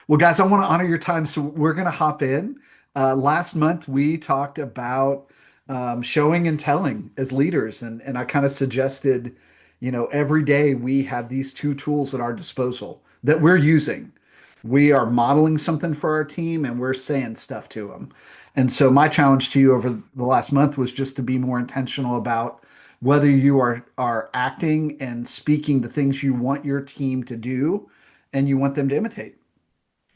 Well, guys, I want to honor your time, so we're going to hop in. Last month, we talked about showing and telling as leaders, and I kind of suggested, every day we have these two tools at our disposal that we're using. We are modeling something for our team, and we're saying stuff to them. And so, my challenge to you over the last month was just to be more intentional about whether you are acting and speaking the things you want your team to do, and you want them to imitate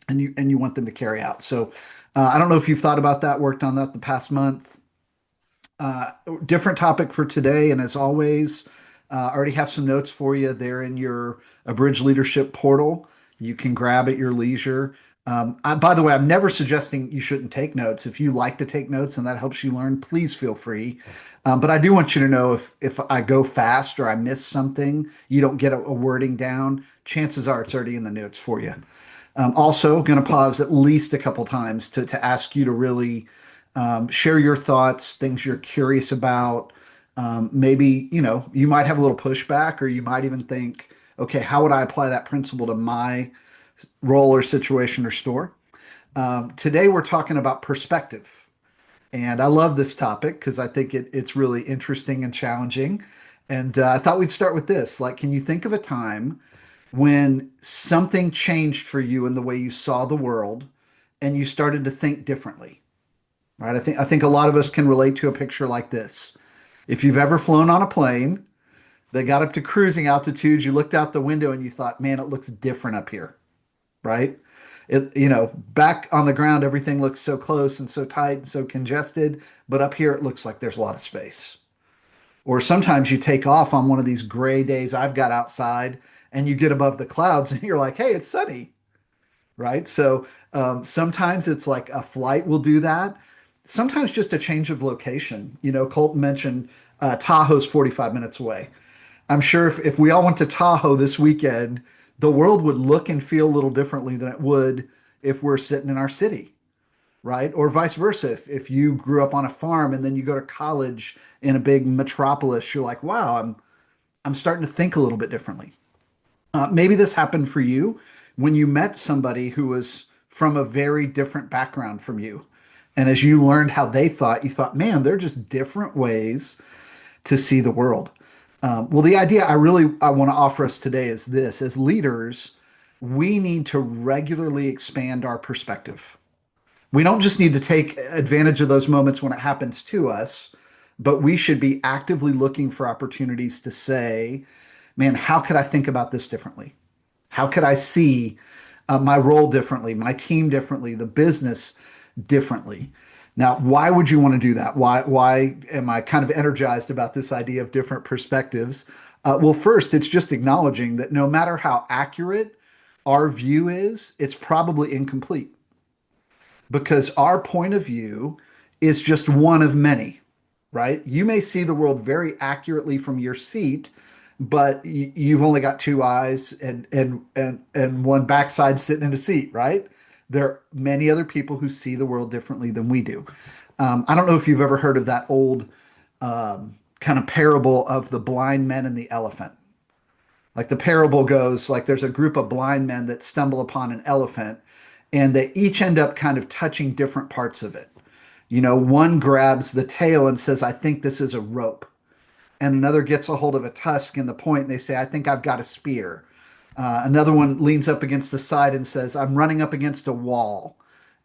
and you want them to carry out. So I don't know if you've thought about that, worked on that the past month. Uh, Different topic for today, and as always, I already have some notes for you there in your Abridged Leadership portal. You can grab at your leisure. By the way, I'm never suggesting you shouldn't take notes. If you like to take notes and that helps you learn, please feel free. But I do want you to know if I go fast or I miss something, you don't get a wording down, chances are it's already in the notes for you. Also, going to pause at least a couple times to ask you to really share your thoughts, things you're curious about. Maybe, you might have a little pushback, or you might even think, okay, how would I apply that principle to my role or situation or store? Today, we're talking about perspective. And I love this topic because I think it's really interesting and challenging. And I thought we'd start with this. Like, can you think of a time when something changed for you in the way you saw the world and you started to think differently? Right? I think a lot of us can relate to a picture like this. If you've ever flown on a plane, they got up to cruising altitudes, you looked out the window and you thought, man, it looks different up here, right? Back on the ground, everything looks so close and so tight and so congested, but up here it looks like there's a lot of space. Or sometimes you take off on one of these gray days I've got outside and you get above the clouds and you're like, hey, it's sunny, right? So sometimes it's like a flight will do that. Sometimes just a change of location. Colton mentioned Tahoe's 45 minutes away. I'm sure if we all went to Tahoe this weekend, the world would look and feel a little differently than it would if we're sitting in our city, right? Or vice versa. If you grew up on a farm and then you go to college in a big metropolis, you're like, wow, I'm starting to think a little bit differently. Maybe this happened for you when you met somebody who was from a very different background from you. And as you learned how they thought, you thought, man, they're just different ways to see the world. Well, the idea I want to offer us today is this: as leaders, we need to regularly expand our perspective. We don't just need to take advantage of those moments when it happens to us, but we should be actively looking for opportunities to say, man, how could I think about this differently? How could I see my role differently, my team differently, the business differently? Now, why would you want to do that? Why am I kind of energized about this idea of different perspectives? Well, first, it's just acknowledging that no matter how accurate our view is, it's probably incomplete because our point of view is just one of many, right? You may see the world very accurately from your seat, but you've only got two eyes and one backside sitting in a seat, right? There are many other people who see the world differently than we do. I don't know if you've ever heard of that old kind of parable of the blind men and the elephant. Like the parable goes, like there's a group of blind men that stumble upon an elephant, and they each end up kind of touching different parts of it. One grabs the tail and says, I think this is a rope. And another gets a hold of a tusk and the point, and they say, I think I've got a spear. Another one leans up against the side and says, I'm running up against a wall.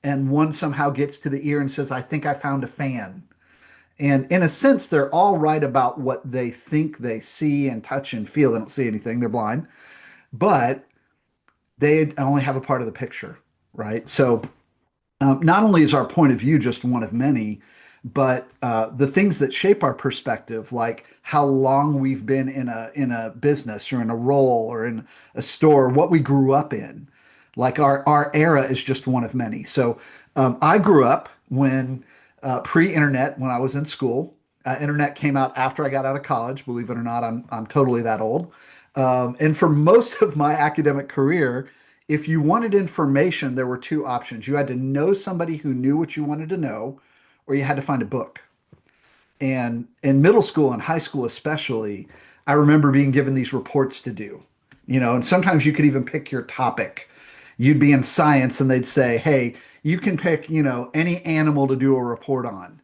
And one somehow gets to the ear and says, I think I found a fan. And in a sense, they're all right about what they think they see and touch and feel. They don't see anything, they're blind, but they only have a part of the picture, right? So not only is our point of view just one of many, but the things that shape our perspective, like how long we've been in a business or in a role or in a store, what we grew up in, like our era is just one of many. So I grew up when pre-internet, when I was in school. Internet came out after I got out of college. Believe it or not, I'm totally that old. And for most of my academic career, if you wanted information, there were two options. You had to know somebody who knew what you wanted to know, or you had to find a book. And in middle school and high school, especially, I remember being given these reports to do, and sometimes you could even pick your topic. You'd be in science and they'd say, hey, you can pick, any animal to do a report on.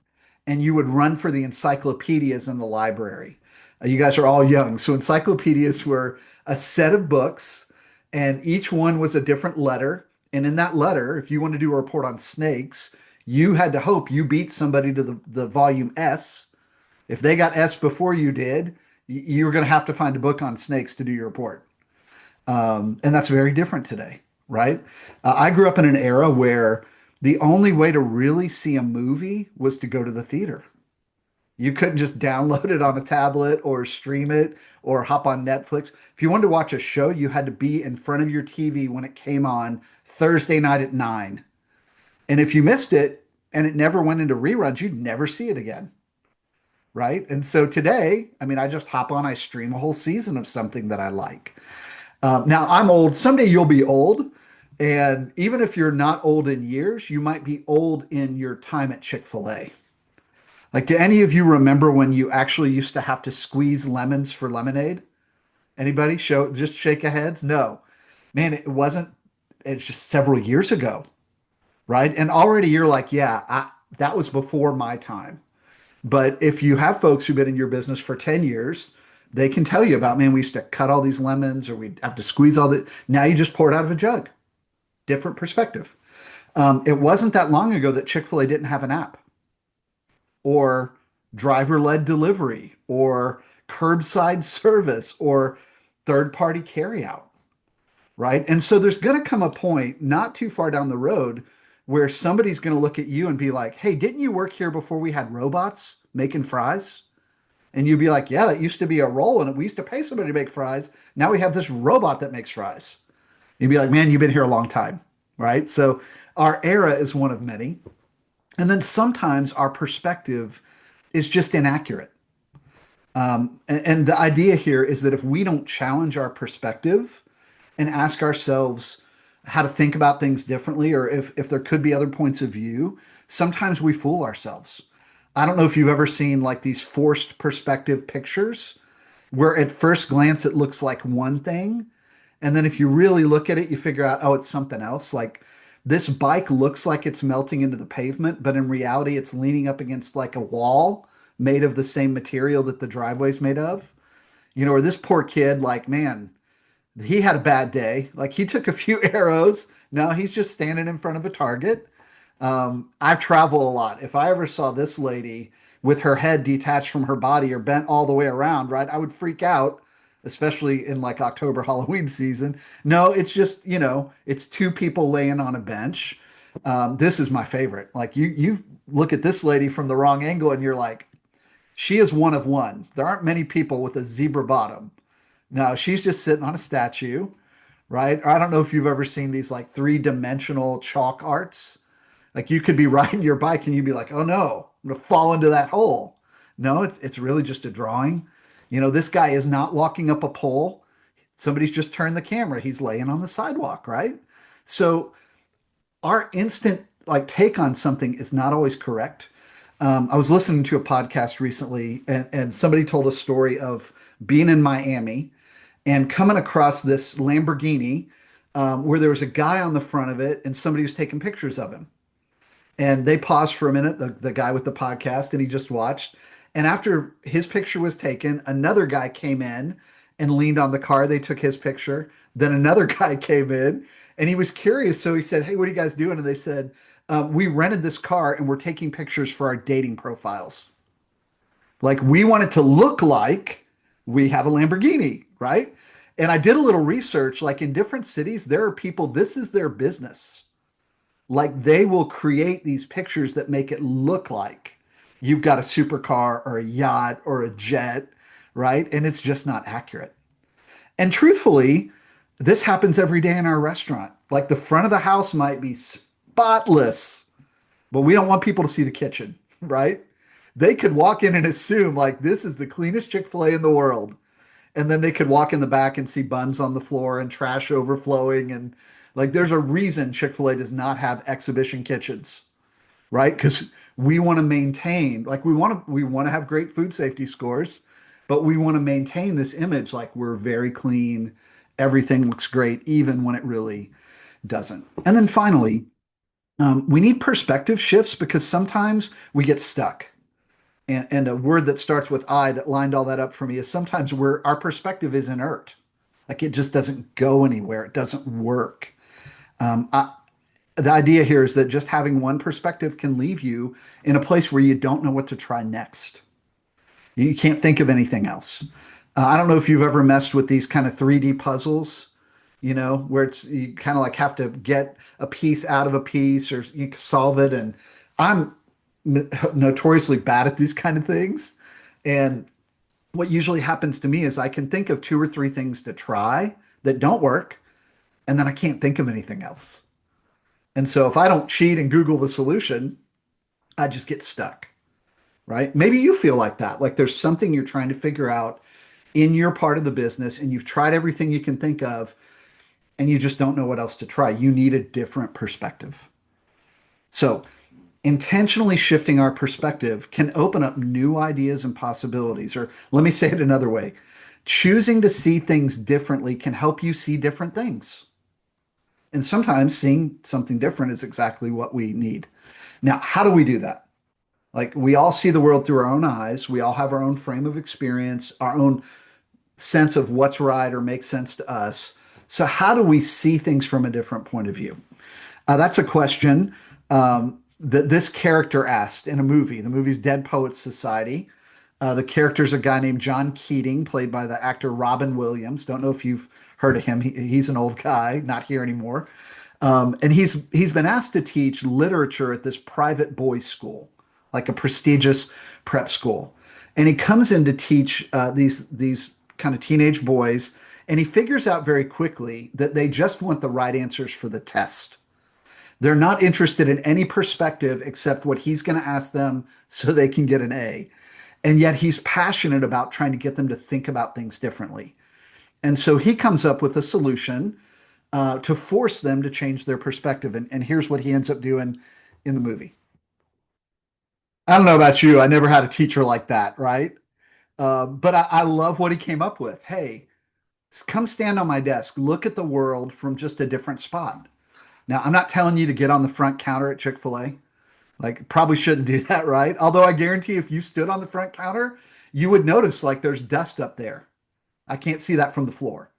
And you would run for the encyclopedias in the library. You guys are all young. So encyclopedias were a set of books, and each one was a different letter. And in that letter, if you want to do a report on snakes, you had to hope you beat somebody to the volume S. If they got S before you did, you were going to have to find a book on snakes to do your report. And that's very different today, right? I grew up in an era where the only way to really see a movie was to go to the theater. You couldn't just download it on a tablet or stream it or hop on Netflix. If you wanted to watch a show, you had to be in front of your TV when it came on Thursday night at 9. And if you missed it and it never went into reruns, you'd never see it again. Right. And so today, I mean, I just hop on, I stream a whole season of something that I like. Now, I'm old. Someday you'll be old. And even if you're not old in years, you might be old in your time at Chick-fil-A. Like, do any of you remember when you actually used to have to squeeze lemons for lemonade? Anybody show, just shake of heads? No. Man, it's just several years ago, right? And already you're like, yeah, that was before my time. But if you have folks who've been in your business for 10 years, they can tell you about, man, we used to cut all these lemons or we'd have to squeeze all the, now you just pour it out of a jug. Different perspective. It wasn't that long ago that Chick-fil-A didn't have an app or driver-led delivery or curbside service or third-party carryout, right? And so there's going to come a point not too far down the road where somebody's going to look at you and be like, hey, didn't you work here before we had robots making fries? And you'd be like, yeah, that used to be a role and we used to pay somebody to make fries. Now we have this robot that makes fries. You'd be like, man, you've been here a long time, right? So our era is one of many. And then sometimes our perspective is just inaccurate. And the idea here is that if we don't challenge our perspective and ask ourselves how to think about things differently, or if there could be other points of view, sometimes we fool ourselves. I don't know if you've ever seen like these forced perspective pictures where at first glance it looks like one thing. And then if you really look at it, you figure out, oh, it's something else. Like this bike looks like it's melting into the pavement, but in reality, it's leaning up against like a wall made of the same material that the driveway's made of. Or this poor kid, like, man, he had a bad day. Like he took a few arrows. Now he's just standing in front of a target. I travel a lot. If I ever saw this lady with her head detached from her body or bent all the way around, right, I would freak out, especially in like October Halloween season. No, it's just, it's two people laying on a bench. This is my favorite. Like you look at this lady from the wrong angle and you're like, she is one of one. There aren't many people with a zebra bottom. No, she's just sitting on a statue, right? I don't know if you've ever seen these like three-dimensional chalk arts. Like you could be riding your bike and you'd be like, "Oh no, I'm gonna fall into that hole." No, it's really just a drawing. This guy is not walking up a pole. Somebody's just turned the camera. He's laying on the sidewalk, right? So our instant like take on something is not always correct. I was listening to a podcast recently, and somebody told a story of being in Miami and coming across this Lamborghini where there was a guy on the front of it and somebody was taking pictures of him. And they paused for a minute, the guy with the podcast, and he just watched. And after his picture was taken, another guy came in and leaned on the car. They took his picture. Then another guy came in and he was curious. So he said, hey, what are you guys doing? And they said, we rented this car and we're taking pictures for our dating profiles. Like we want it to look like we have a Lamborghini, right? And I did a little research. Like in different cities, there are people, this is their business. Like they will create these pictures that make it look like you've got a supercar or a yacht or a jet, right? And it's just not accurate. And truthfully, this happens every day in our restaurant. Like the front of the house might be spotless, but we don't want people to see the kitchen, right? They could walk in and assume like this is the cleanest Chick-fil-A in the world. And then they could walk in the back and see buns on the floor and trash overflowing. And like there's a reason Chick-fil-A does not have exhibition kitchens, right? Because we want to maintain, like we want to have great food safety scores, but we want to maintain this image like we're very clean, everything looks great, even when it really doesn't. And then finally, we need perspective shifts because sometimes we get stuck. And a word that starts with I that lined all that up for me is sometimes our perspective is inert. Like it just doesn't go anywhere. It doesn't work. Um, I, the idea here is that just having one perspective can leave you in a place where you don't know what to try next. You can't think of anything else. I don't know if you've ever messed with these kind of 3D puzzles, where it's you kind of like have to get a piece out of a piece or you solve it. And I'm notoriously bad at these kind of things. And what usually happens to me is I can think of two or three things to try that don't work, and then I can't think of anything else. And so if I don't cheat and Google the solution, I just get stuck, right? Maybe you feel like that, like there's something you're trying to figure out in your part of the business and you've tried everything you can think of and you just don't know what else to try. You need a different perspective. So, intentionally shifting our perspective can open up new ideas and possibilities. Or let me say it another way, choosing to see things differently can help you see different things. And sometimes seeing something different is exactly what we need. Now, how do we do that? Like we all see the world through our own eyes. We all have our own frame of experience, our own sense of what's right or makes sense to us. So, how do we see things from a different point of view? That's a question that this character asked in a movie. The movie's Dead Poets Society. The character's a guy named John Keating, played by the actor Robin Williams. Don't know if you've heard of him. He's an old guy, not here anymore. And he's been asked to teach literature at this private boys' school, like a prestigious prep school. And he comes in to teach these kind of teenage boys, and he figures out very quickly that they just want the right answers for the test. They're not interested in any perspective except what he's going to ask them so they can get an A. And yet he's passionate about trying to get them to think about things differently. And so he comes up with a solution to force them to change their perspective. And here's what he ends up doing in the movie. I don't know about you. I never had a teacher like that, right? But I love what he came up with. Hey, come stand on my desk. Look at the world from just a different spot. Now, I'm not telling you to get on the front counter at Chick-fil-A. Like, probably shouldn't do that, right? Although I guarantee if you stood on the front counter, you would notice like there's dust up there. I can't see that from the floor.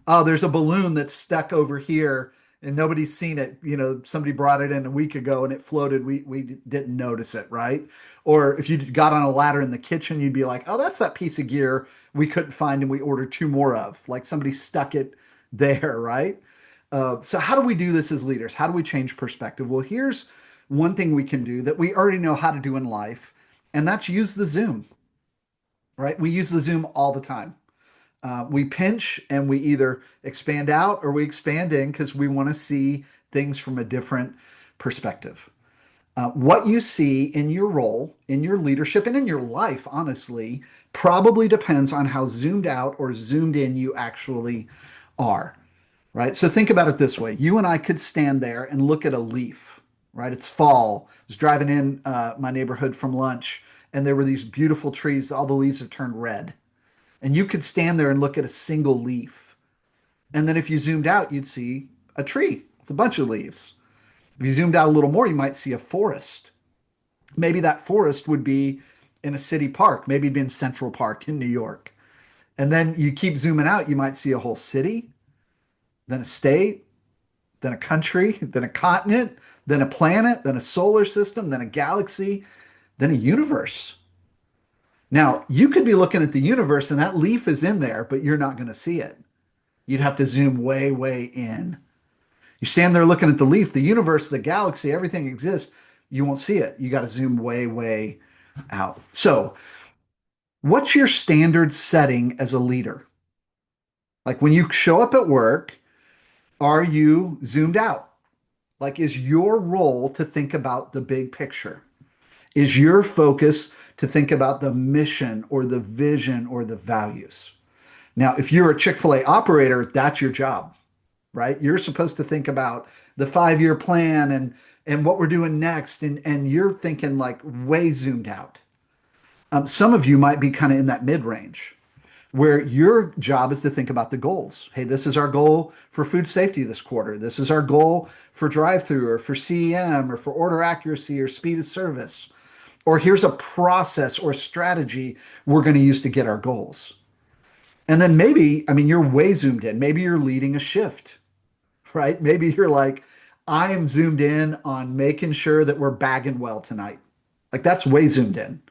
Oh, there's a balloon that's stuck over here and nobody's seen it. Somebody brought it in a week ago and it floated. We didn't notice it, right? Or if you got on a ladder in the kitchen, you'd be like, oh, that's that piece of gear we couldn't find and we ordered two more of. Like somebody stuck it there, right? So how do we do this as leaders? How do we change perspective? Well, here's one thing we can do that we already know how to do in life, and that's use the Zoom, right? We use the Zoom all the time. We pinch and we either expand out or we expand in because we want to see things from a different perspective. What you see in your role, in your leadership, and in your life, honestly, probably depends on how zoomed out or zoomed in you actually are, right? So think about it this way. You and I could stand there and look at a leaf, right? It's fall. I was driving in my neighborhood from lunch, and there were these beautiful trees. All the leaves have turned red. And you could stand there and look at a single leaf. And then if you zoomed out, you'd see a tree with a bunch of leaves. If you zoomed out a little more, you might see a forest. Maybe that forest would be in a city park, maybe it'd be in Central Park in New York. And then you keep zooming out, you might see a whole city, then a state, then a country, then a continent, then a planet, then a solar system, then a galaxy, then a universe. Now, you could be looking at the universe and that leaf is in there, but you're not going to see it. You'd have to zoom way, way in. You stand there looking at the leaf, the universe, the galaxy, everything exists. You won't see it. You got to zoom way, way out. So, what's your standard setting as a leader? Like when you show up at work, are you zoomed out? Like, is your role to think about the big picture? Is your focus to think about the mission or the vision or the values? Now, if you're a Chick-fil-A operator, that's your job, right? You're supposed to think about the 5-year plan and what we're doing next. And you're thinking like way zoomed out. Some of you might be kind of in that mid range. where your job is to think about the goals. Hey, this is our goal for food safety this quarter. This is our goal for drive-through or for CEM or for order accuracy or speed of service. Or here's a process or strategy we're going to use to get our goals. And then maybe, I mean, you're way zoomed in. Maybe you're leading a shift, right? Maybe you're like, I am zoomed in on making sure that we're bagging well tonight. Like that's way zoomed in.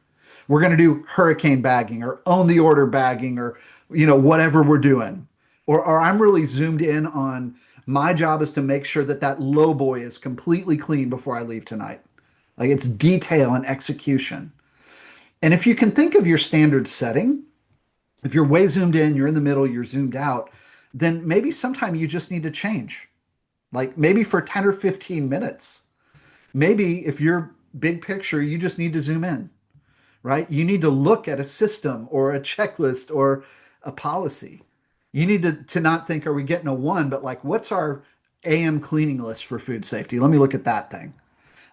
We're going to do hurricane bagging or own the order bagging or, whatever we're doing. Or I'm really zoomed in on my job is to make sure that that low boy is completely clean before I leave tonight. Like it's detail and execution. And if you can think of your standard setting, if you're way zoomed in, you're in the middle, you're zoomed out, then maybe sometime you just need to change. Like maybe for 10 or 15 minutes. Maybe if you're big picture, you just need to zoom in, right? You need to look at a system or a checklist or a policy. You need to not think, are we getting a one, but like, what's our AM cleaning list for food safety? Let me look at that thing.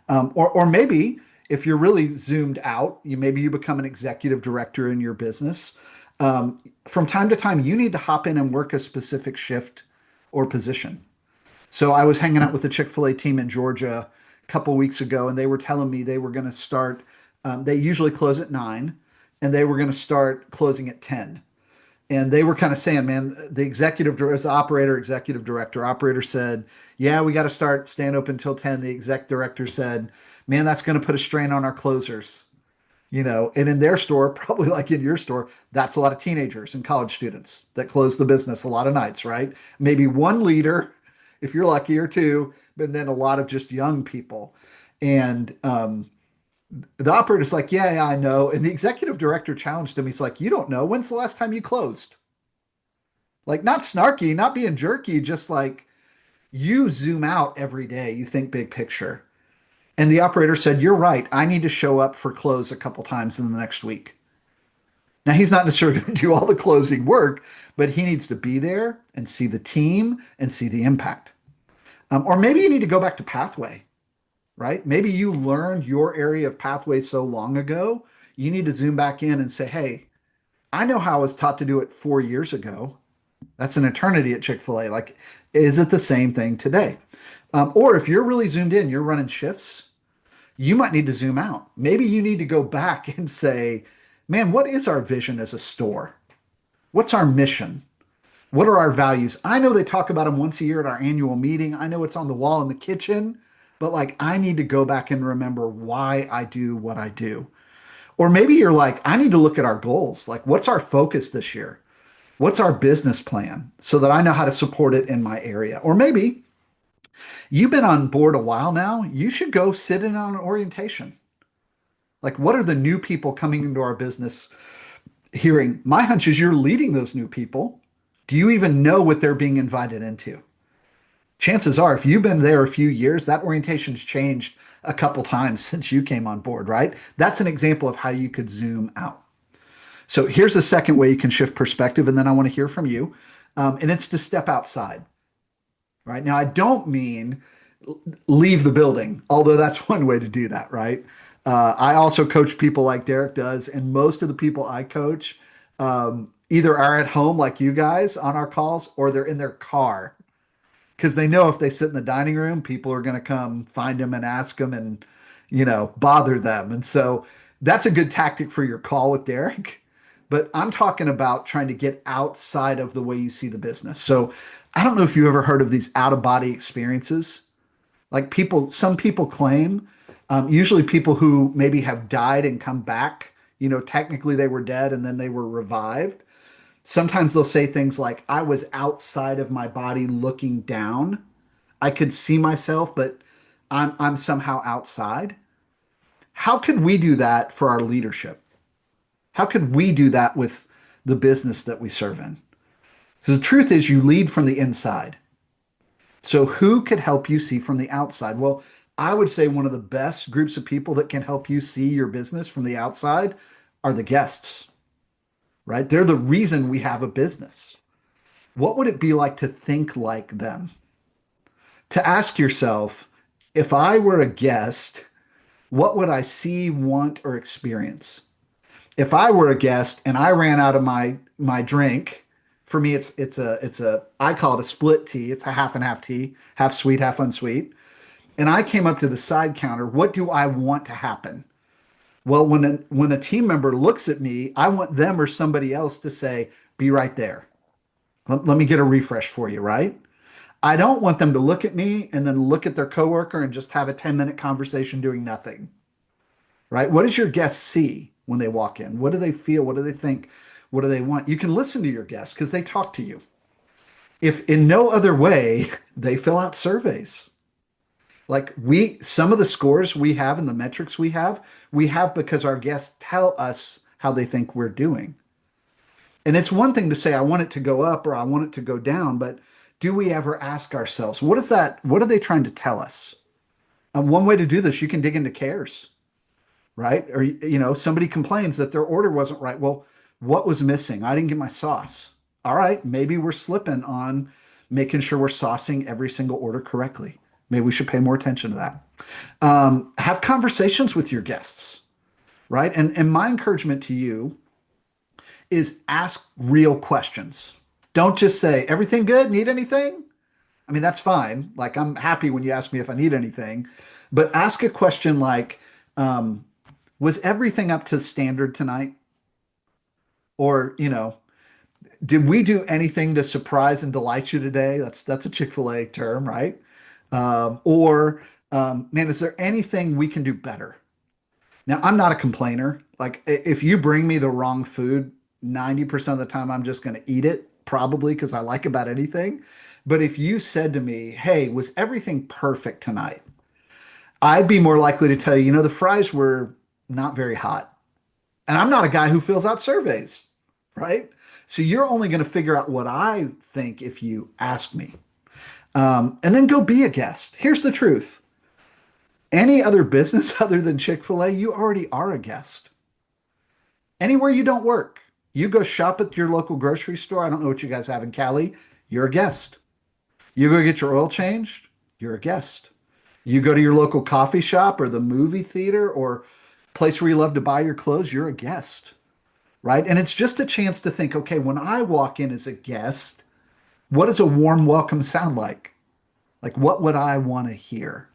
Or maybe if you're really zoomed out, maybe you become an executive director in your business. From time to time, you need to hop in and work a specific shift or position. So I was hanging out with the Chick-fil-A team in Georgia a couple weeks ago, and they were telling me they were going to start. They usually close at 9, and they were going to start closing at 10. And they were kind of saying, man, the as executive director, operator said, yeah, we got to start staying open until 10. The exec director said, man, that's going to put a strain on our closers. And in their store, probably like in your store, that's a lot of teenagers and college students that close the business a lot of nights, right? Maybe one leader, if you're lucky, or two, but then a lot of just young people. And the operator's like, yeah, I know. And the executive director challenged him. He's like, you don't know. When's the last time you closed? Like, not snarky, not being jerky, just like you zoom out every day. You think big picture. And the operator said, you're right. I need to show up for close a couple times in the next week. Now, he's not necessarily going to do all the closing work, but he needs to be there and see the team and see the impact. Or maybe you need to go back to pathway, right? Maybe you learned your area of pathway so long ago, you need to zoom back in and say, hey, I know how I was taught to do it 4 years ago. That's an eternity at Chick-fil-A. Like, is it the same thing today? Or if you're really zoomed in, you're running shifts, you might need to zoom out. Maybe you need to go back and say, man, what is our vision as a store? What's our mission? What are our values? I know they talk about them once a year at our annual meeting. I know it's on the wall in the kitchen, but like I need to go back and remember why I do what I do. Or maybe you're like, I need to look at our goals. Like, what's our focus this year? What's our business plan so that I know how to support it in my area? Or maybe you've been on board a while now. You should go sit in on an orientation. Like, what are the new people coming into our business hearing? My hunch is you're leading those new people. Do you even know what they're being invited into? Chances are, if you've been there a few years, that orientation's changed a couple times since you came on board, right? That's an example of how you could zoom out. So here's a second way you can shift perspective, and then I want to hear from you. And it's to step outside, right? Now, I don't mean leave the building, although that's one way to do that, right? I also coach people like Derek does, and most of the people I coach either are at home like you guys on our calls, or they're in their car because they know if they sit in the dining room, people are going to come find them and ask them and, bother them. And so that's a good tactic for your call with Derek. But I'm talking about trying to get outside of the way you see the business. So I don't know if you ever heard of these out of body experiences. Like some people claim, usually people who maybe have died and come back, technically they were dead and then they were revived. Sometimes they'll say things like, I was outside of my body looking down. I could see myself, but I'm somehow outside. How could we do that for our leadership? How could we do that with the business that we serve in? So the truth is you lead from the inside. So who could help you see from the outside? Well, I would say one of the best groups of people that can help you see your business from the outside are the guests, right? They're the reason we have a business. What would it be like to think like them? To ask yourself, if I were a guest, what would I see, want, or experience? If I were a guest and I ran out of my drink, for me it's a I call it a split tea. It's a half and half tea, half sweet, half unsweet. And I came up to the side counter, what do I want to happen? Well, when a team member looks at me, I want them or somebody else to say, "Be right there. Let me get a refresh for you," right? I don't want them to look at me and then look at their coworker and just have a 10-minute conversation doing nothing, right? What does your guest see when they walk in? What do they feel? What do they think? What do they want? You can listen to your guests because they talk to you. If in no other way, they fill out surveys. Like some of the scores we have and the metrics we have because our guests tell us how they think we're doing. And it's one thing to say, I want it to go up or I want it to go down, but do we ever ask ourselves, what is that? What are they trying to tell us? One way to do this, you can dig into cares, right? Or, somebody complains that their order wasn't right. Well, what was missing? I didn't get my sauce. All right, maybe we're slipping on making sure we're saucing every single order correctly. Maybe we should pay more attention to that. Have conversations with your guests, right? And my encouragement to you is ask real questions. Don't just say, everything good? Need anything? I mean, that's fine. Like, I'm happy when you ask me if I need anything, but ask a question like, was everything up to standard tonight? Or, did we do anything to surprise and delight you today? That's a Chick-fil-A term, right? Or, man, is there anything we can do better? Now, I'm not a complainer. Like, if you bring me the wrong food, 90% of the time, I'm just going to eat it, probably because I like about anything. But if you said to me, hey, was everything perfect tonight? I'd be more likely to tell you, the fries were not very hot. And I'm not a guy who fills out surveys, right? So you're only going to figure out what I think if you ask me. And then go be a guest. Here's the truth. Any other business other than Chick-fil-A, you already are a guest. Anywhere you don't work, you go shop at your local grocery store. I don't know what you guys have in Cali. You're a guest. You go get your oil changed. You're a guest. You go to your local coffee shop or the movie theater or place where you love to buy your clothes. You're a guest, right? And it's just a chance to think, okay, when I walk in as a guest, what does a warm welcome sound like? Like, what would I want to hear?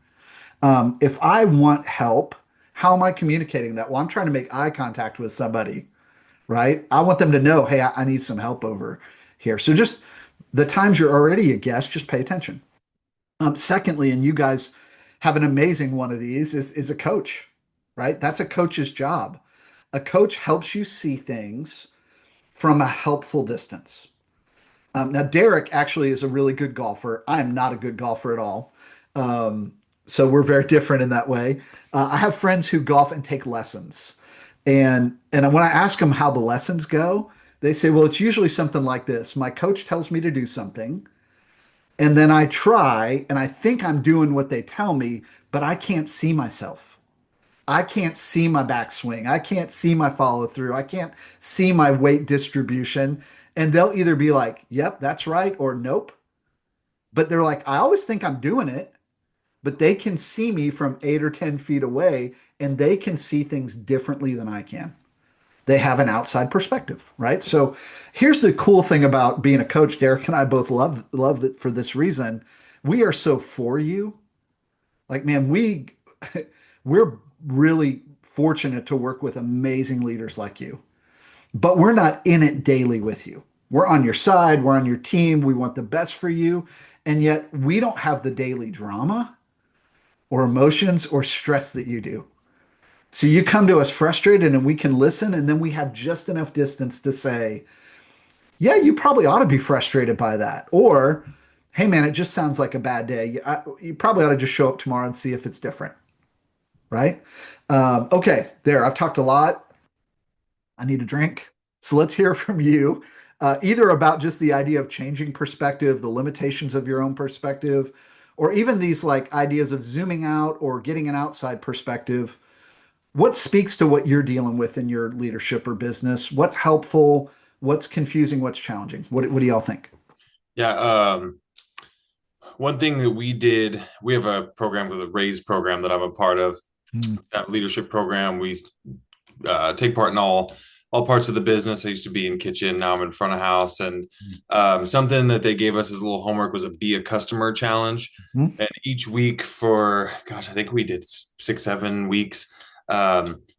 If I want help, how am I communicating that? Well, I'm trying to make eye contact with somebody, right? I want them to know, hey, I need some help over here. So just the times you're already a guest, just pay attention. Secondly, and you guys have an amazing one of these, is a coach, right? That's a coach's job. A coach helps you see things from a helpful distance. Now, Derek actually is a really good golfer. I am not a good golfer at all. So we're very different in that way. I have friends who golf and take lessons. And when I ask them how the lessons go, they say, well, it's usually something like this. My coach tells me to do something, and then I try, and I think I'm doing what they tell me, but I can't see myself. I can't see my backswing. I can't see my follow through. I can't see my weight distribution. And they'll either be like, yep, that's right, or nope. But they're like, I always think I'm doing it, but they can see me from 8 or 10 feet away and they can see things differently than I can. They have an outside perspective, right? So here's the cool thing about being a coach. Derek and I both love it for this reason. We are so for you. Like, man, we're really fortunate to work with amazing leaders like you, but we're not in it daily with you. We're on your side, we're on your team, we want the best for you, and yet we don't have the daily drama or emotions or stress that you do. So you come to us frustrated and we can listen, and then we have just enough distance to say, yeah, you probably ought to be frustrated by that. Or, hey, man, it just sounds like a bad day. You probably ought to just show up tomorrow and see if it's different, right? Okay, there. I've talked a lot. I need a drink. So let's hear from you, either about just the idea of changing perspective, the limitations of your own perspective, or even these like ideas of zooming out or getting an outside perspective. What speaks to what you're dealing with in your leadership or business? What's helpful? What's confusing? What's challenging? What do y'all think? Yeah. One thing that we have a program with a RAISE program that I'm a part of, Mm. that leadership program. We take part in all all parts of the business. I used to be in kitchen, now I'm in front of house. And something that they gave us as a little homework was a be a customer challenge. Mhm. And each week for, gosh, I think we did 6, 7 weeks.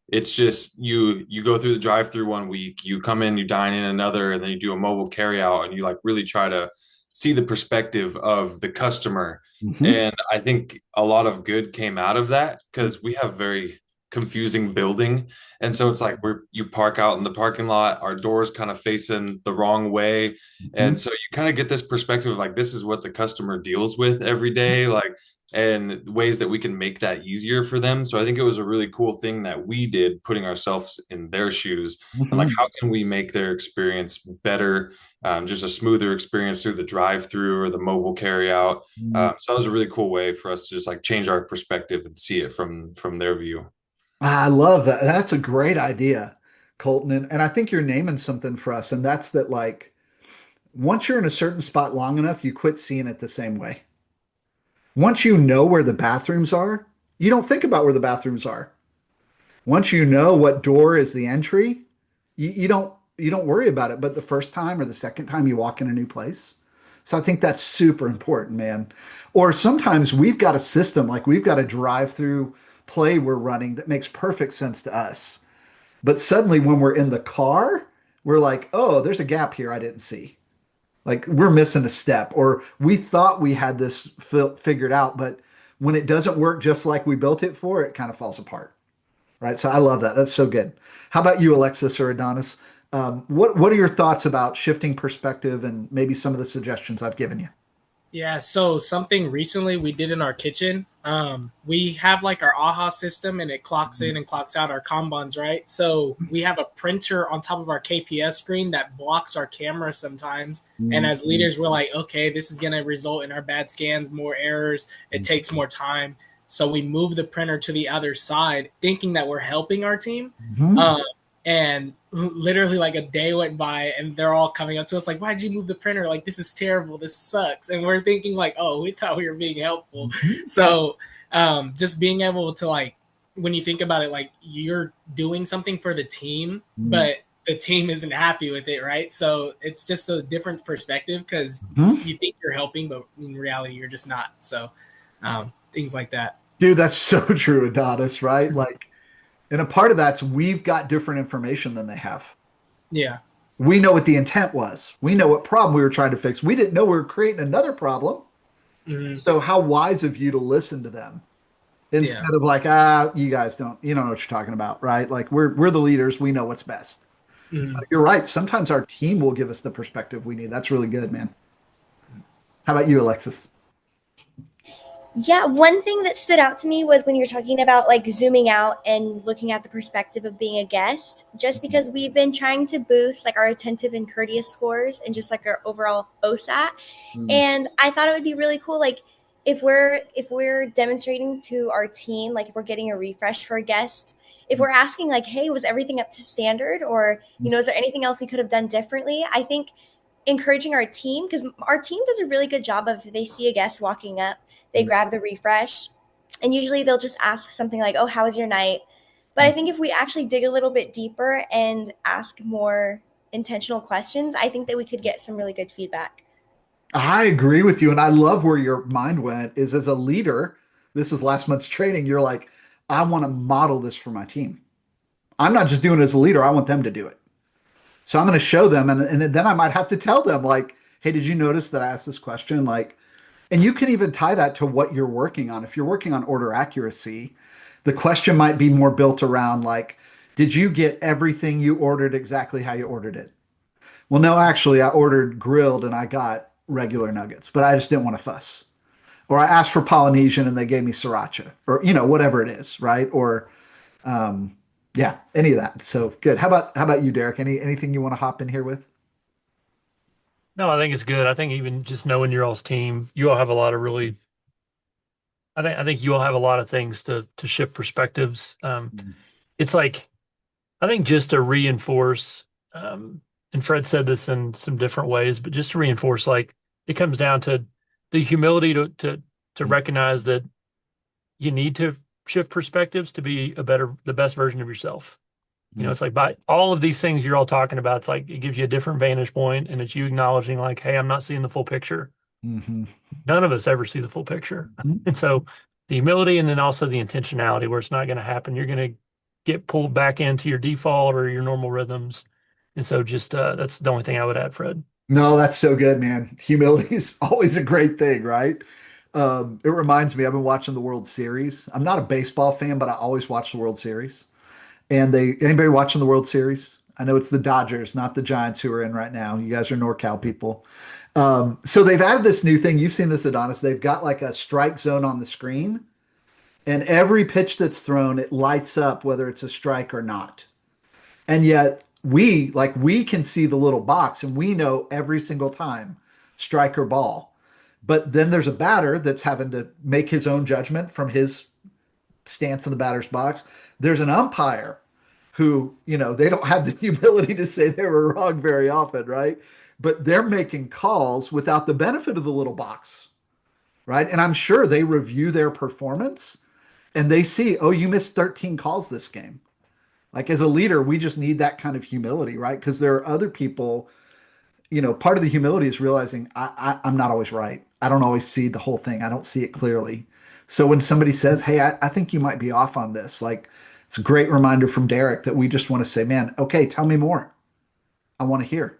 It's just you go through the drive-through one week, you come in, you dine in another, and then you do a mobile carry out, and you like really try to see the perspective of the customer. Mhm. And I think a lot of good came out of that because we have very confusing building. And so it's like you park out in the parking lot, our doors kind of facing the wrong way. And Mhm. so you kind of get this perspective of like this is what the customer deals with every day. Like and ways that we can make that easier for them. So I think it was a really cool thing that we did, putting ourselves in their shoes and like Mhm. how can we make their experience better, just a smoother experience through the drive-through or the mobile carry-out. Mhm. So that was a really cool way for us to just like change our perspective and see it from their view. I love that. That's a great idea, Colton. And I think you're naming something for us. And that's that, like, once you're in a certain spot long enough, you quit seeing it the same way. Once you know where the bathrooms are, you don't think about where the bathrooms are. Once you know what door is the entry, you don't worry about it. But the first time or the second time you walk in a new place. So I think that's super important, man. Or sometimes we've got a system, like we've got a drive-through play we're running that makes perfect sense to us. But suddenly when we're in the car, we're like, oh, there's a gap here I didn't see. Like we're missing a step, or we thought we had this figured out, but when it doesn't work just like we built it for, it kind of falls apart. Right. So I love that. That's so good. How about you, Alexis or Adonis? What are your thoughts about shifting perspective and maybe some of the suggestions I've given you? Yeah, so something recently we did in our kitchen. We have like our AHA system and it clocks in and clocks out our Kanbans, right? So we have a printer on top of our KPS screen that blocks our camera sometimes. And as leaders, we're like, okay, this is going to result in our bad scans, more errors. It takes more time. So we move the printer to the other side, thinking that we're helping our team. Mhm. Um, and literally like a day went by and they're all coming up to us like, why'd you move the printer? Like, this is terrible, this sucks. And we're thinking like, oh, we thought we were being helpful. Mhm. So just being able to, like, when you think about it, like you're doing something for the team, but the team isn't happy with it, right? So it's just a different perspective because Mhm. you think you're helping, but in reality you're just not. So things like that. Dude, that's so true, Adonis, right? Like, and a part of that's we've got different information than they have. Yeah. We know what the intent was. We know what problem we were trying to fix. We didn't know we were creating another problem. Mm-hmm. So how wise of you to listen to them Yeah. instead of like, you don't know what you're talking about, right? Like we're the leaders, we know what's best. So Mm-hmm. you're right. Sometimes our team will give us the perspective we need. That's really good, man. How about you, Alexis? Yeah, one thing that stood out to me was when you're talking about like zooming out and looking at the perspective of being a guest, just because we've been trying to boost like our attentive and courteous scores and just like our overall OSAT. Mm. And I thought it would be really cool, like if we're demonstrating to our team, like if we're getting a refresh for a guest, if we're asking like, hey, was everything up to standard, or is there anything else we could have done differently? I think encouraging our team, because our team does a really good job of, if they see a guest walking up, they grab the refresh, and usually they'll just ask something like, oh, how was your night? But I think if we actually dig a little bit deeper and ask more intentional questions, I think that we could get some really good feedback. I agree with you. And I love where your mind went is as a leader, this is last month's training. You're like, I want to model this for my team. I'm not just doing it as a leader. I want them to do it. So I'm going to show them. And then I might have to tell them like, hey, did you notice that I asked this question? Like, and you can even tie that to what you're working on. If you're working on order accuracy, the question might be more built around like, did you get everything you ordered exactly how you ordered it? Well, no, actually, I ordered grilled and I got regular nuggets, but I just didn't want to fuss. Or I asked for Polynesian and they gave me sriracha, or whatever it is, right? Or um, yeah, any of that. So good. How about you, Derek? Anything you want to hop in here with? No, I think it's good. I think even just knowing your all's team, you all have a lot of really. I think you all have a lot of things to shift perspectives. It's like I think just to reinforce, and Fred said this in some different ways, but just to reinforce, like it comes down to the humility to recognize that you need to shift perspectives to be the best version of yourself. You know, it's like by all of these things you're all talking about, it's like it gives you a different vantage point and it's you acknowledging like, hey, I'm not seeing the full picture. Mm-hmm. None of us ever see the full picture. Mhm. And so the humility and then also the intentionality where it's not going to happen. You're going to get pulled back into your default or your normal rhythms. And so just that's the only thing I would add, Fred. No, that's so good, man. Humility is always a great thing, right? It reminds me, I've been watching the World Series. I'm not a baseball fan, but I always watch the World Series. And anybody watching the World Series? I know it's the Dodgers, not the Giants who are in right now. You guys are NorCal people. So they've added this new thing. You've seen this, Adonis. They've got like a strike zone on the screen, and every pitch that's thrown, it lights up whether it's a strike or not. And yet we can see the little box and we know every single time strike or ball. But then there's a batter that's having to make his own judgment from his stance in the batter's box. There's an umpire who, they don't have the humility to say they were wrong very often, right? But they're making calls without the benefit of the little box, right? And I'm sure they review their performance and they see, oh, you missed 13 calls this game. Like as a leader, we just need that kind of humility, right? Because there are other people, part of the humility is realizing I'm not always right. I don't always see the whole thing. I don't see it clearly. So when somebody says, hey, I think you might be off on this, like it's a great reminder from Derek that we just want to say, man, okay, tell me more. I want to hear.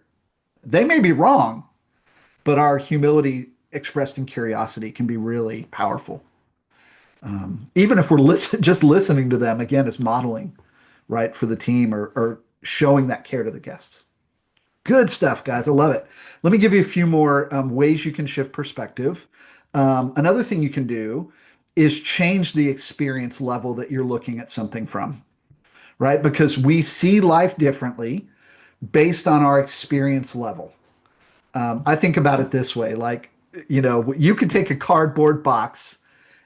They may be wrong, but our humility expressed in curiosity can be really powerful. Even if we're just listening to them, again, is modeling, right, for the team or showing that care to the guests. Good stuff, guys. I love it. Let me give you a few more ways you can shift perspective. Another thing you can do is change the experience level that you're looking at something from, right? Because we see life differently based on our experience level. I think about it this way, like, you could take a cardboard box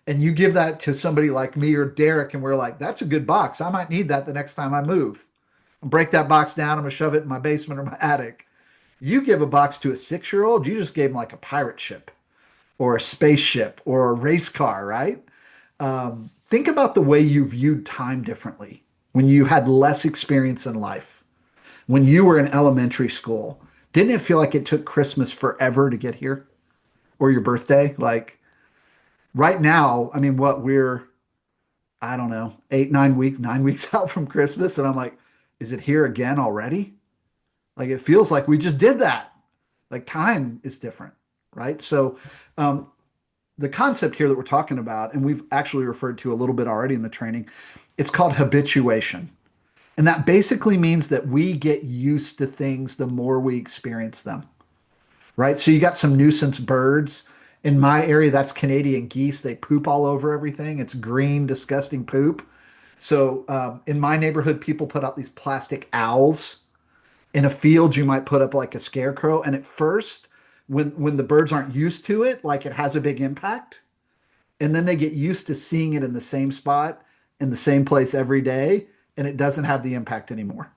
and you give that to somebody like me or Derek, and we're like, that's a good box. I might need that the next time I move. I'll break that box down. I'm going to shove it in my basement or my attic. You give a box to a 6-year-old, you just gave them like a pirate ship or a spaceship or a race car, right? Think about the way you viewed time differently when you had less experience in life. When you were in elementary school, didn't it feel like it took Christmas forever to get here or your birthday? Like right now, I mean, I don't know, 9 weeks out from Christmas. And I'm like, is it here again already? Like, it feels like we just did that. Like time is different, right? So, the concept here that we're talking about, and we've actually referred to a little bit already in the training, it's called habituation. And that basically means that we get used to things the more we experience them, right? So you got some nuisance birds. In my area, that's Canadian geese. They poop all over everything. It's green, disgusting poop. So in my neighborhood, people put out these plastic owls. In a field, you might put up like a scarecrow. And at first, when the birds aren't used to it, like it has a big impact. And then they get used to seeing it in the same spot, in the same place every day, and it doesn't have the impact anymore.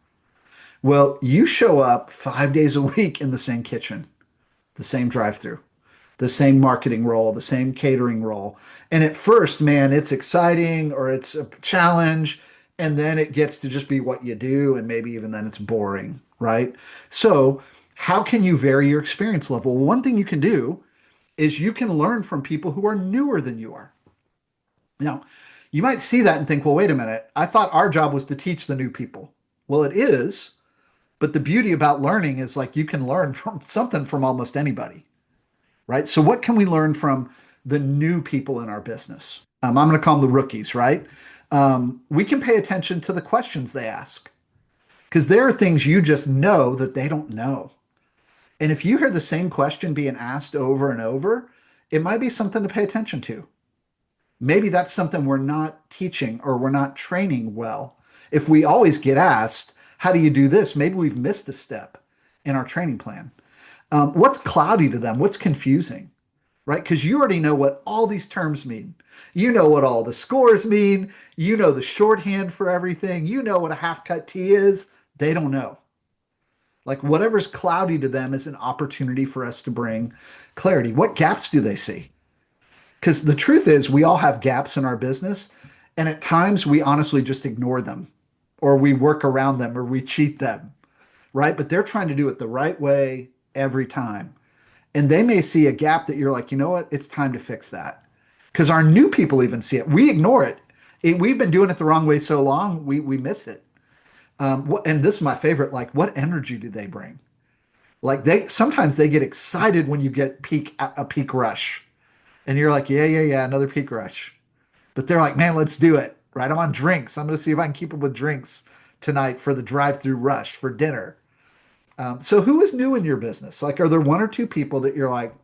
Well, you show up 5 days a week in the same kitchen, the same drive-through, the same marketing role, the same catering role. And at first, man, it's exciting or it's a challenge. And then it gets to just be what you do. And maybe even then it's boring, right? So how can you vary your experience level? Well, one thing you can do is you can learn from people who are newer than you are. Now, you might see that and think, well, wait a minute. I thought our job was to teach the new people. Well, it is. But the beauty about learning is like you can learn from something from almost anybody, right? So what can we learn from the new people in our business? I'm going to call them the rookies, right? We can pay attention to the questions they ask because there are things you just know that they don't know. And if you hear the same question being asked over and over, it might be something to pay attention to. Maybe that's something we're not teaching or we're not training well. If we always get asked, how do you do this? Maybe we've missed a step in our training plan. What's cloudy to them? What's confusing, right? Because you already know what all these terms mean. You know what all the scores mean. You know the shorthand for everything. You know what a half-cut tee is. They don't know. Like whatever's cloudy to them is an opportunity for us to bring clarity. What gaps do they see? Because the truth is we all have gaps in our business. And at times we honestly just ignore them or we work around them or we cheat them, right? But they're trying to do it the right way every time. And they may see a gap that you're like, you know what? It's time to fix that. Because our new people even see it. We ignore it. We've been doing it the wrong way so long, we miss it. And this is my favorite. Like, what energy do they bring? Like sometimes they get excited when you get a peak rush, and you're like, yeah, another peak rush. But they're like, man, let's do it. Right? I'm on drinks. I'm going to see if I can keep up with drinks tonight for the drive-through rush for dinner. So who is new in your business? Like, are there one or two people that you're like,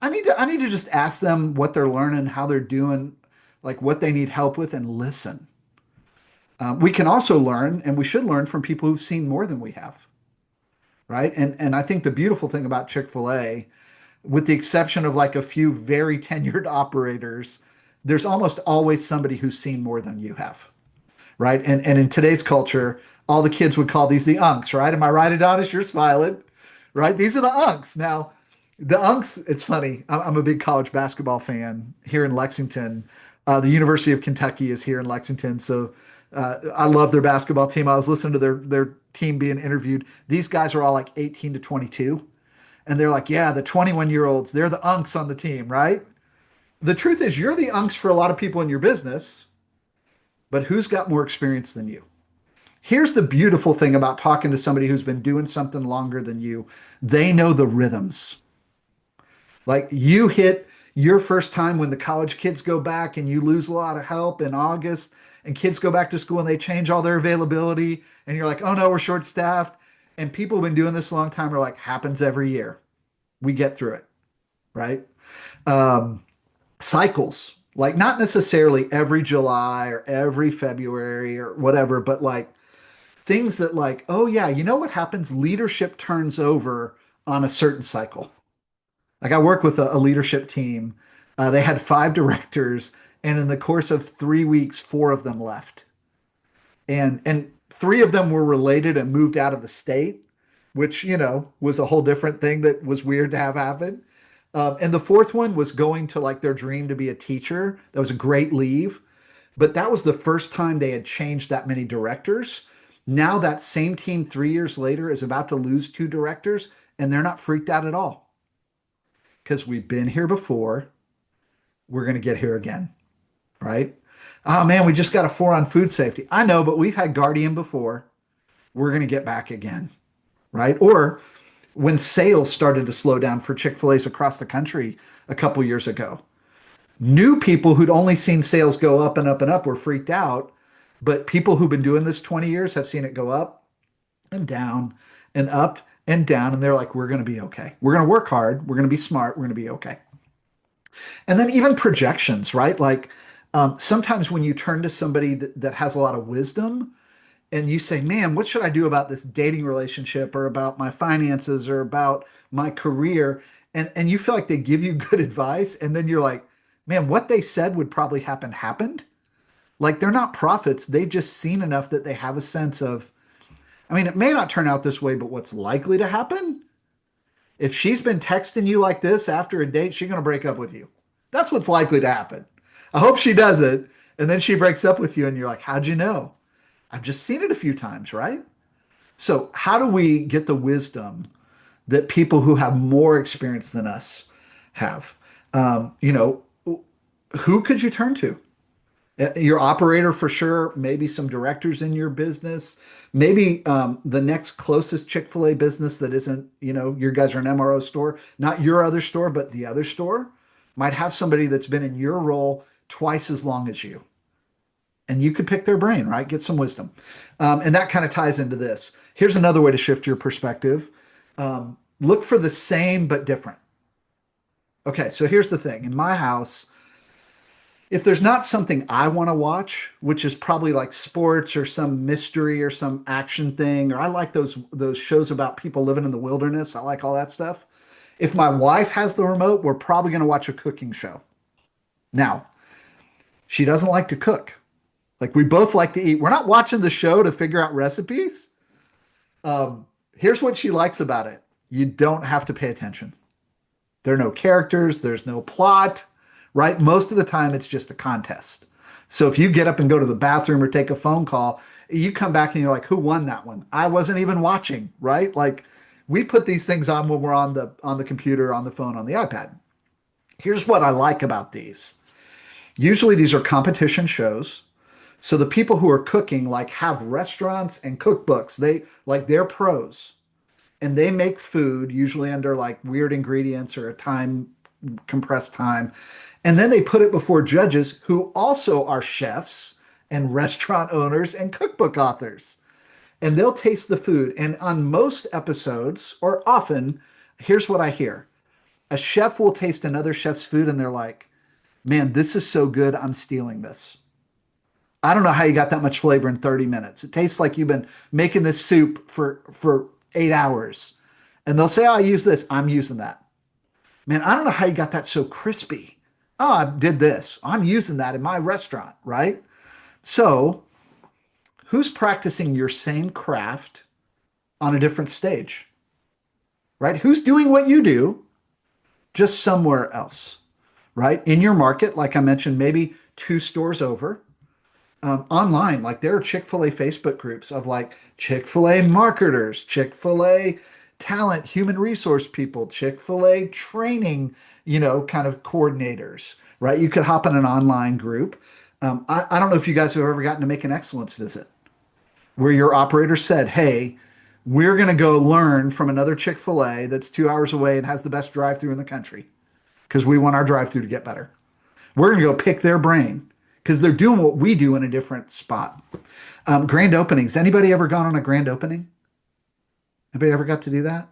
I need to just ask them what they're learning, how they're doing, like what they need help with, and listen. We can also learn, and we should learn from people who've seen more than we have, right? And I think the beautiful thing about Chick-fil-A, with the exception of like a few very tenured operators, there's almost always somebody who's seen more than you have, right? And in today's culture, all the kids would call these the unks, right? Am I right, Adonis? You're smiling, right? These are the unks. Now, the unks, it's funny. I'm a big college basketball fan here in Lexington. The University of Kentucky is here in Lexington, so I love their basketball team. I was listening to their team being interviewed. These guys are all like 18 to 22, and they're like, yeah, the 21-year-olds, they're the unks on the team, right? The truth is, you're the unks for a lot of people in your business, but who's got more experience than you? Here's the beautiful thing about talking to somebody who's been doing something longer than you. They know the rhythms. Like, you hit your first time when the college kids go back and you lose a lot of help in August, and kids go back to school and they change all their availability, and you're like, oh no, we're short staffed. And people who've been doing this a long time are like, happens every year. We get through it, right? Cycles, like not necessarily every July or every February or whatever, but like things that like, oh yeah, you know what happens? Leadership turns over on a certain cycle. Like, I work with a leadership team. They had 5 directors, and in the course of 3 weeks, 4 of them left. And 3 of them were related and moved out of the state, which, was a whole different thing that was weird to have happen. And the 4th one was going to like their dream to be a teacher. That was a great leave. But that was the first time they had changed that many directors. Now that same team 3 years later is about to lose 2 directors, and they're not freaked out at all. Because we've been here before, we're going to get here again, right? Oh man, we just got a 4 on food safety. I know, but we've had Guardian before. We're going to get back again, right? Or when sales started to slow down for Chick-fil-A's across the country a couple years ago, new people who'd only seen sales go up and up and up were freaked out, but people who've been doing this 20 years have seen it go up and down and up and down, and they're like, we're going to be okay. We're going to work hard. We're going to be smart. We're going to be okay. And then even projections, right? Like sometimes when you turn to somebody that has a lot of wisdom and you say, man, what should I do about this dating relationship or about my finances or about my career? And you feel like they give you good advice. And then you're like, man, what they said would probably happened. Like, they're not prophets. They've just seen enough that they have a sense of, I mean, it may not turn out this way, but what's likely to happen? If she's been texting you like this after a date, she's going to break up with you. That's what's likely to happen. I hope she does it. And then she breaks up with you and you're like, how'd you know? I've just seen it a few times, right? So how do we get the wisdom that people who have more experience than us have? Who could you turn to? Your operator for sure, maybe some directors in your business, maybe the next closest Chick-fil-A business that isn't, your guys are an MRO store, not your other store, but the other store might have somebody that's been in your role twice as long as you. And you could pick their brain, right? Get some wisdom. And that kind of ties into this. Here's another way to shift your perspective. Look for the same but different. Okay, so here's the thing. In my house, if there's not something I want to watch, which is probably like sports or some mystery or some action thing, or I like those shows about people living in the wilderness. I like all that stuff. If my wife has the remote, we're probably going to watch a cooking show. Now, she doesn't like to cook. Like, we both like to eat. We're not watching the show to figure out recipes. Here's what she likes about it. You don't have to pay attention. There are no characters. There's no plot. Right? Most of the time, it's just a contest. So if you get up and go to the bathroom or take a phone call, you come back and you're like, who won that one? I wasn't even watching, right? Like we put these things on when we're on the computer, on the phone, on the iPad. Here's what I like about these. Usually these are competition shows. So the people who are cooking like have restaurants and cookbooks. They're pros and they make food usually under like weird ingredients or a time compressed time. And then they put it before judges who also are chefs and restaurant owners and cookbook authors. And they'll taste the food. And on most episodes, or often, here's what I hear. A chef will taste another chef's food and they're like, man, this is so good. I'm stealing this. I don't know how you got that much flavor in 30 minutes. It tastes like you've been making this soup for 8 hours. And they'll say, oh, I use this. I'm using that. Man, I don't know how you got that so crispy. Oh, I did this. I'm using that in my restaurant, right? So, who's practicing your same craft on a different stage, right? Who's doing what you do, just somewhere else, right? In your market, like I mentioned, maybe 2 stores over. Online, like there are Chick-fil-A Facebook groups of like Chick-fil-A marketers, Chick-fil-A talent, human resource people, Chick-fil-A training, kind of coordinators, right? You could hop in an online group. I don't know if you guys have ever gotten to make an excellence visit where your operator said, hey, we're going to go learn from another Chick-fil-A that's 2 hours away and has the best drive-through in the country because we want our drive-through to get better. We're going to go pick their brain because they're doing what we do in a different spot. Grand openings. Anybody ever gone on a grand opening? Anybody ever got to do that?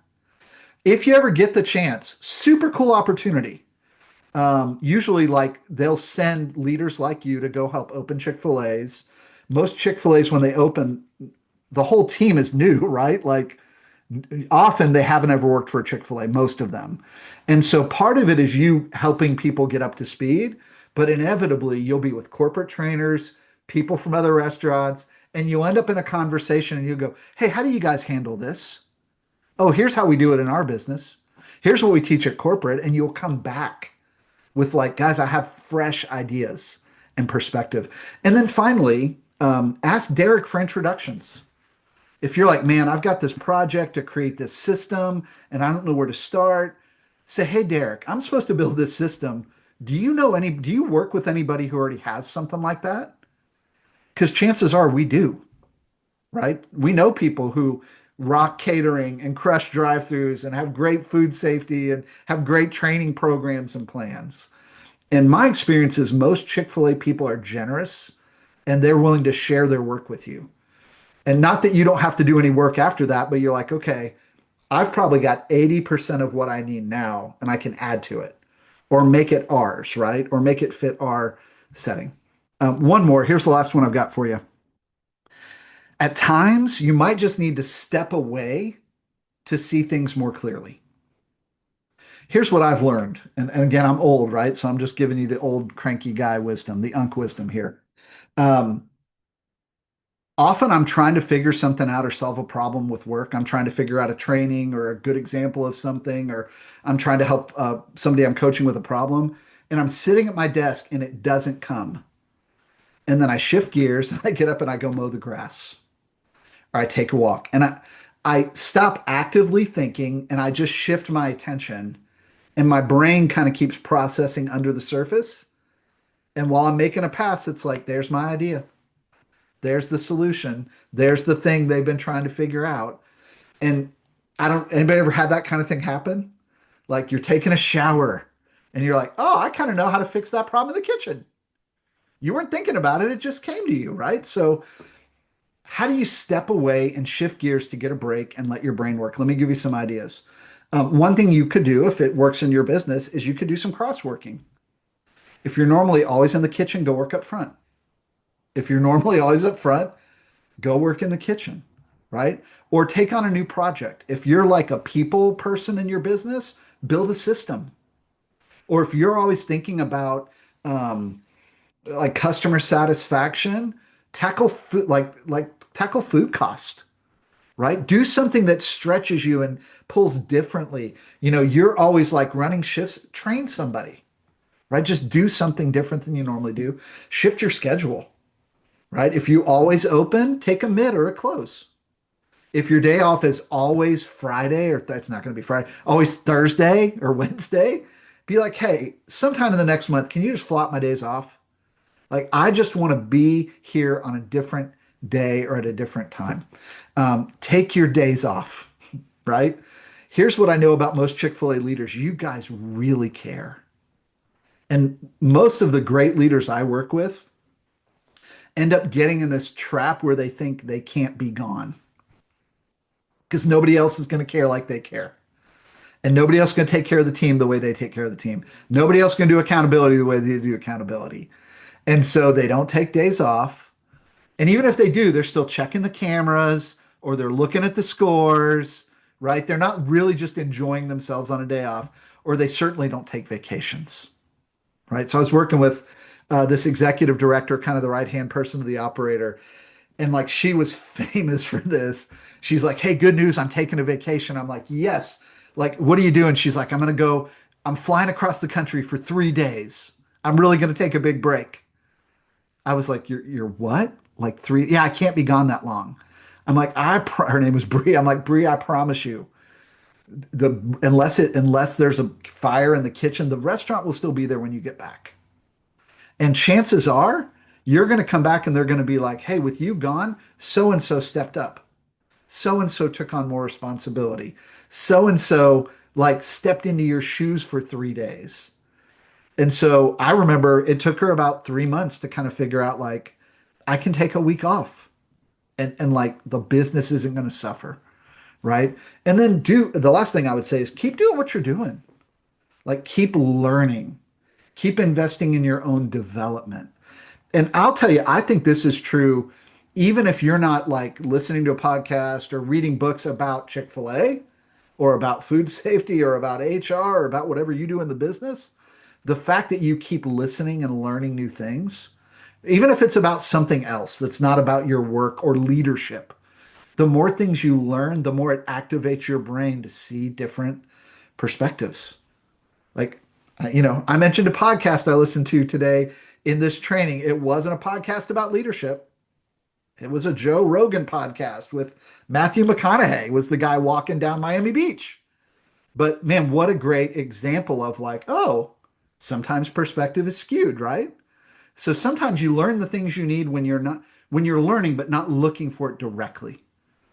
If you ever get the chance, super cool opportunity. Usually, like they'll send leaders like you to go help open Chick-fil-A's. Most Chick-fil-A's, when they open, the whole team is new, right? Like often they haven't ever worked for a Chick-fil-A, most of them. And so part of it is you helping people get up to speed, but inevitably you'll be with corporate trainers, people from other restaurants, and you'll end up in a conversation and you go, hey, how do you guys handle this? Oh, here's how we do it in our business. Here's what we teach at corporate. And you'll come back with like, guys, I have fresh ideas and perspective. And then finally, ask Derek for introductions. If you're like, man, I've got this project to create this system and I don't know where to start, say, hey, Derek, I'm supposed to build this system. Do you work with anybody who already has something like that? Because chances are we do, right? We know people who rock catering and crush drive-throughs and have great food safety and have great training programs and plans. And my experience is most Chick-fil-A people are generous and they're willing to share their work with you. And not that you don't have to do any work after that, but you're like, okay, I've probably got 80% of what I need now and I can add to it or make it ours, right? Or make it fit our setting. One more. Here's the last one I've got for you. At times, you might just need to step away to see things more clearly. Here's what I've learned. And again, I'm old, right? So I'm just giving you the old cranky guy wisdom, the unk wisdom here. Often I'm trying to figure something out or solve a problem with work. I'm trying to figure out a training or a good example of something, or I'm trying to help somebody I'm coaching with a problem. And I'm sitting at my desk and it doesn't come. And then I shift gears and I get up and I go mow the grass. Or I take a walk. And I stop actively thinking and I just shift my attention. And my brain kind of keeps processing under the surface. And while I'm making a pass, it's like, there's my idea. There's the solution. There's the thing they've been trying to figure out. And anybody ever had that kind of thing happen? Like you're taking a shower and you're like, oh, I kind of know how to fix that problem in the kitchen. You weren't thinking about it. It just came to you, right? So how do you step away and shift gears to get a break and let your brain work? Let me give you some ideas. One thing you could do if it works in your business is you could do some cross-working. If you're normally always in the kitchen, go work up front. If you're normally always up front, go work in the kitchen, right? Or take on a new project. If you're like a people person in your business, build a system. Or if you're always thinking about like customer satisfaction, tackle food, tackle food cost, right? Do something that stretches you and pulls differently. You're always like running shifts, train somebody, right? Just do something different than you normally do. Shift your schedule, right? If you always open, take a mid or a close. If your day off is always Friday, or that's not going to be Friday, always Thursday or Wednesday, be like, hey, sometime in the next month, can you just flop my days off? Like, I just want to be here on a different day or at a different time. Take your days off, right? Here's what I know about most Chick-fil-A leaders. You guys really care. And most of the great leaders I work with end up getting in this trap where they think they can't be gone because nobody else is going to care like they care. And nobody else is going to take care of the team the way they take care of the team. Nobody else is going to do accountability the way they do accountability. And so they don't take days off. And even if they do, they're still checking the cameras or they're looking at the scores, right? They're not really just enjoying themselves on a day off, or they certainly don't take vacations, right? So I was working with this executive director, kind of the right-hand person of the operator. And like, she was famous for this. She's like, hey, good news, I'm taking a vacation. I'm like, yes. Like, what are you doing? She's like, I'm flying across the country for 3 days. I'm really going to take a big break. I was like, you're what? Like 3? Yeah, I can't be gone that long. I'm like, her name was Bree. I'm like, Bree, I promise you, unless there's a fire in the kitchen, the restaurant will still be there when you get back. And chances are you're going to come back and they're going to be like, hey, with you gone, so-and-so stepped up. So-and-so took on more responsibility. So-and-so like stepped into your shoes for 3 days. And so I remember it took her about 3 months to kind of figure out, like, I can take a week off and like the business isn't going to suffer. Right. And then the last thing I would say is keep doing what you're doing. Like, keep learning, keep investing in your own development. And I'll tell you, I think this is true even if you're not like listening to a podcast or reading books about Chick-fil-A or about food safety or about HR or about whatever you do in the business. The fact that you keep listening and learning new things, even if it's about something else that's not about your work or leadership, the more things you learn, the more it activates your brain to see different perspectives. Like, I mentioned a podcast I listened to today in this training. It wasn't a podcast about leadership. It was a Joe Rogan podcast with Matthew McConaughey was the guy walking down Miami Beach. But man, what a great example of like, oh, sometimes perspective is skewed, right? So sometimes you learn the things you need when you're learning, but not looking for it directly.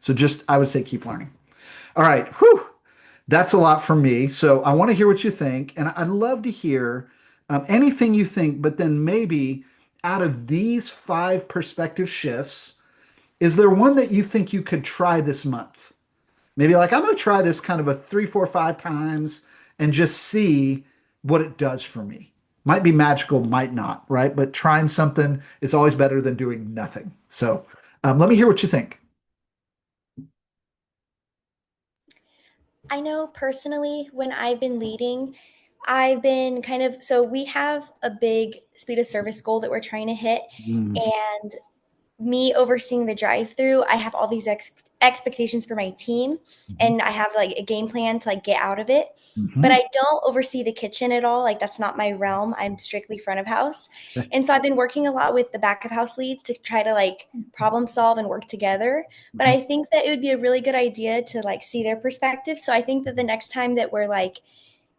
So I would say keep learning. All right. Whew. That's a lot from me. So I want to hear what you think. And I'd love to hear anything you think, but then maybe out of these 5 perspective shifts, is there one that you think you could try this month? Maybe like, I'm going to try this kind of a 3, 4, 5 times and just see what it does for me. Might be magical, might not, right? But trying something is always better than doing nothing. So let me hear what you think. I know personally when I've been leading, I've been so we have a big speed of service goal that we're trying to hit. And me overseeing the drive-through, I have all these expectations for my team, and I have like a game plan to like get out of it. But I don't oversee the kitchen at all. Like, that's not my realm. I'm strictly front of house. And so I've been working a lot with the back of house leads to try to like problem solve and work together. But I think that it would be a really good idea to like see their perspective. So I think that the next time that we're like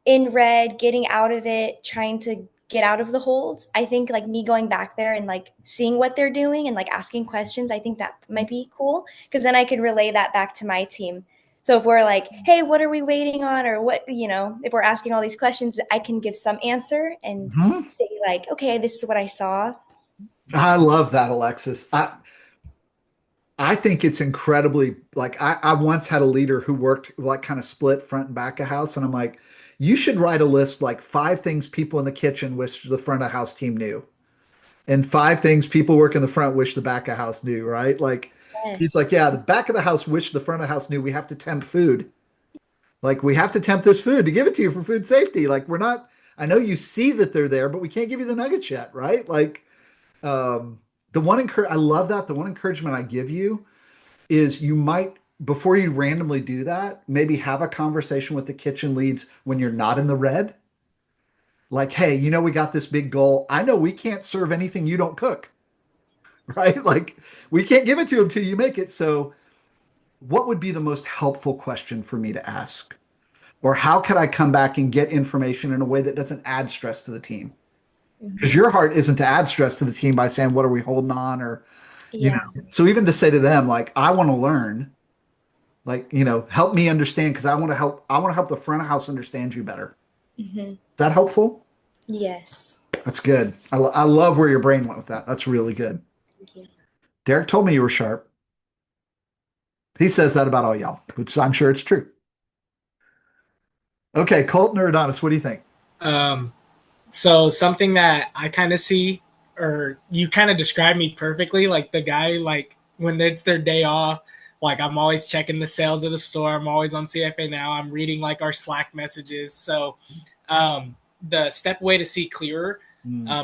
in red, getting out of it, trying to get out of the holds, I think like me going back there and like seeing what they're doing and like asking questions, I think that might be cool, because then I could relay that back to my team. So if we're like, hey, what are we waiting on? Or what, if we're asking all these questions, I can give some answer and say like, okay, this is what I saw. I love that, Alexis. I think it's incredibly, like, I once had a leader who worked like kind of split front and back of house. And I'm like, you should write a list, like 5 things people in the kitchen wish the front of house team knew. And 5 things people work in the front wish the back of house knew, right? Like, yes. He's like, yeah, the back of the house wish the front of the house knew we have to tempt food. Like, we have to tempt this food to give it to you for food safety. Like, I know you see that they're there, but we can't give you the nuggets yet, right? Like, I love that. The one encouragement I give you is you might, before you randomly do that, maybe have a conversation with the kitchen leads when you're not in the red. Like, hey, we got this big goal. I know we can't serve anything you don't cook, right? Like, we can't give it to them till you make it. So, what would be the most helpful question for me to ask? Or how could I come back and get information in a way that doesn't add stress to the team? Because your heart isn't to add stress to the team by saying, what are we holding on? Or, Yeah. so even to say to them, like, I want to learn, like, help me understand because I want to help the front of house understand you better. Is that helpful? Yes. That's good. I love where your brain went with that. That's really good. Thank you. Derek told me you were sharp. He says that about all y'all, which I'm sure it's true. Okay, Colton or Adonis, what do you think? So something that I kind of see, or you kind of describe me perfectly, like the guy, like when it's their day off, like I'm always checking the sales of the store. I'm always on CFA Now. I'm reading like our Slack messages. So the step away to see clearer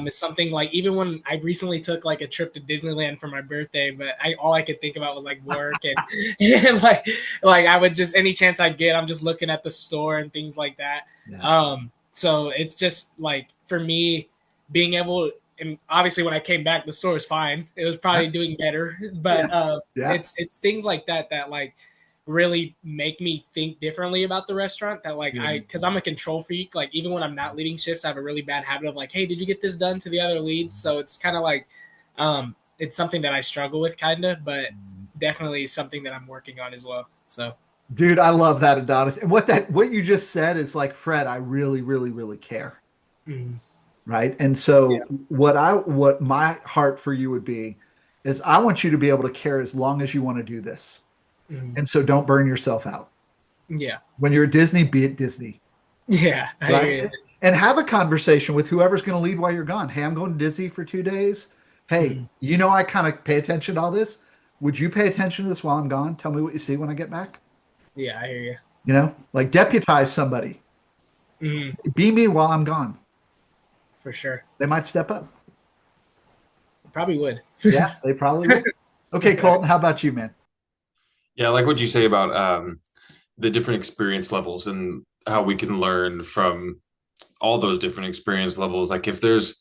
is something like even when I recently took like a trip to Disneyland for my birthday, but all I could think about was like work and, and like I would just any chance I get, I'm just looking at the store and things like that. Yeah. So it's just like for me being able, and obviously when I came back, the store was fine. It was probably doing better, but Yeah. it's things like that that like really make me think differently about the restaurant. That like because I'm a control freak. Like even when I'm not leading shifts, I have a really bad habit of like, hey, did you get this done to the other leads? So it's kind of like it's something that I struggle with, kind of, but definitely something that I'm working on as well. So. Dude, I love that, Adonis. And what you just said is like, Fred, I really, really, really care. Right. And so what my heart for you would be is I want you to be able to care as long as you want to do this. And so don't burn yourself out. Yeah. When you're at Disney, be at Disney. Yeah. Right? And have a conversation with whoever's going to lead while you're gone. Hey, I'm going to Disney for 2 days. Hey, I kind of pay attention to all this. Would you pay attention to this while I'm gone? Tell me what you see when I get back. Yeah, I hear you. Like deputize somebody. Be me while I'm gone. For sure. They might step up. Probably would. Yeah, they probably would. Okay, Colton, how about you, man? Yeah, I like what you say about the different experience levels and how we can learn from all those different experience levels. Like if there's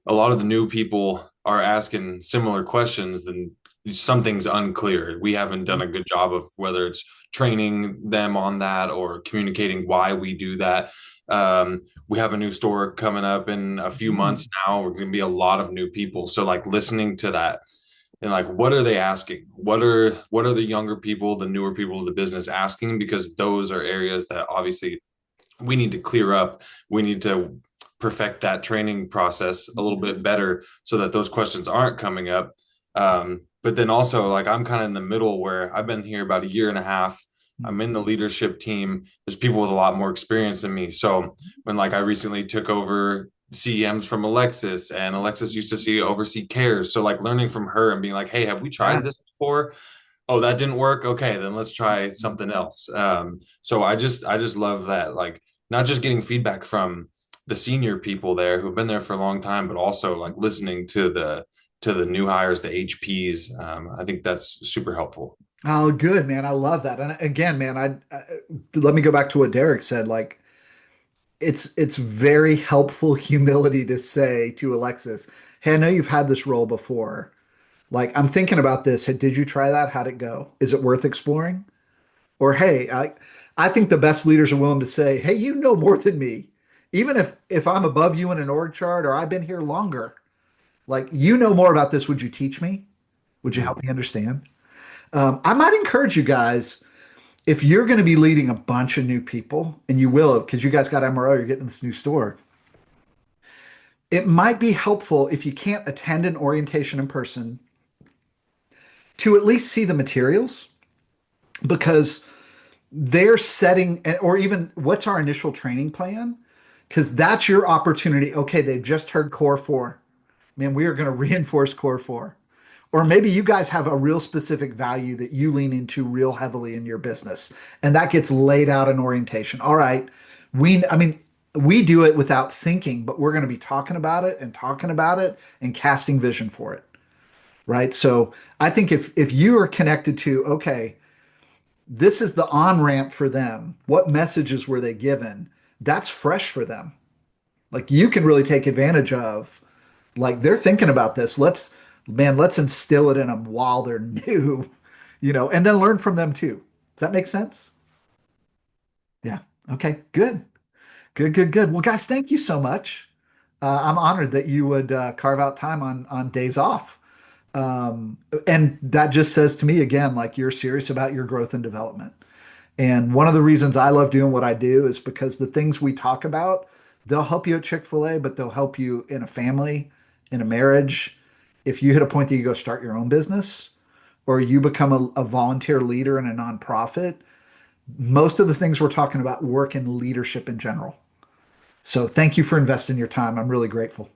a lot of the new people are asking similar questions, then something's unclear. We haven't done a good job of whether it's training them on that or communicating why we do that. We have a new store coming up in a few months now. We're going to be a lot of new people. So like listening to that and like, what are they asking? What are the younger people, the newer people of the business asking? Because those are areas that obviously we need to clear up. We need to perfect that training process a little bit better so that those questions aren't coming up. But then also like I'm kind of in the middle where I've been here about a year and a half. I'm in the leadership team. There's people with a lot more experience than me. So when like I recently took over CEMs from Alexis and Alexis used to oversee cares. So like learning from her and being like, hey, have we tried this before? Oh, that didn't work. Okay, then let's try something else. So I just love that, like not just getting feedback from the senior people there who've been there for a long time, but also like listening to the new hires, the HPs. I think that's super helpful. Oh, good, man. I love that. And again, man, I let me go back to what Derek said. Like, it's very helpful humility to say to Alexis, "Hey, I know you've had this role before. Like, I'm thinking about this. Hey, did you try that? How'd it go? Is it worth exploring?" Or, "Hey, I think the best leaders are willing to say, hey, you know more than me, even if I'm above you in an org chart or I've been here longer. Like, you know more about this. Would you teach me? Would you help me understand?" I might encourage you guys, if you're going to be leading a bunch of new people, and you will, because you guys got MRO, you're getting this new store. It might be helpful if you can't attend an orientation in person to at least see the materials, because they're setting, or even what's our initial training plan? Because that's your opportunity. Okay, they've just heard Core 4. Man, we are going to reinforce Core 4. Or maybe you guys have a real specific value that you lean into real heavily in your business, and that gets laid out in orientation. All right, we do it without thinking, but we're going to be talking about it and casting vision for it, right? So I think if you are connected to, okay, this is the on ramp for them. What messages were they given? That's fresh for them, Like you can really take advantage of, like they're thinking about this. Let's instill it in them while they're new, and then learn from them too. Does that make sense? Yeah. Okay, good. Good, good, good. Well, guys, thank you so much. I'm honored that you would carve out time on days off. And that just says to me again, like you're serious about your growth and development. And one of the reasons I love doing what I do is because the things we talk about, they'll help you at Chick-fil-A, but they'll help you in a family, in a marriage. If you hit a point that you go start your own business or you become a volunteer leader in a nonprofit, most of the things we're talking about work in leadership in general. So thank you for investing your time. I'm really grateful.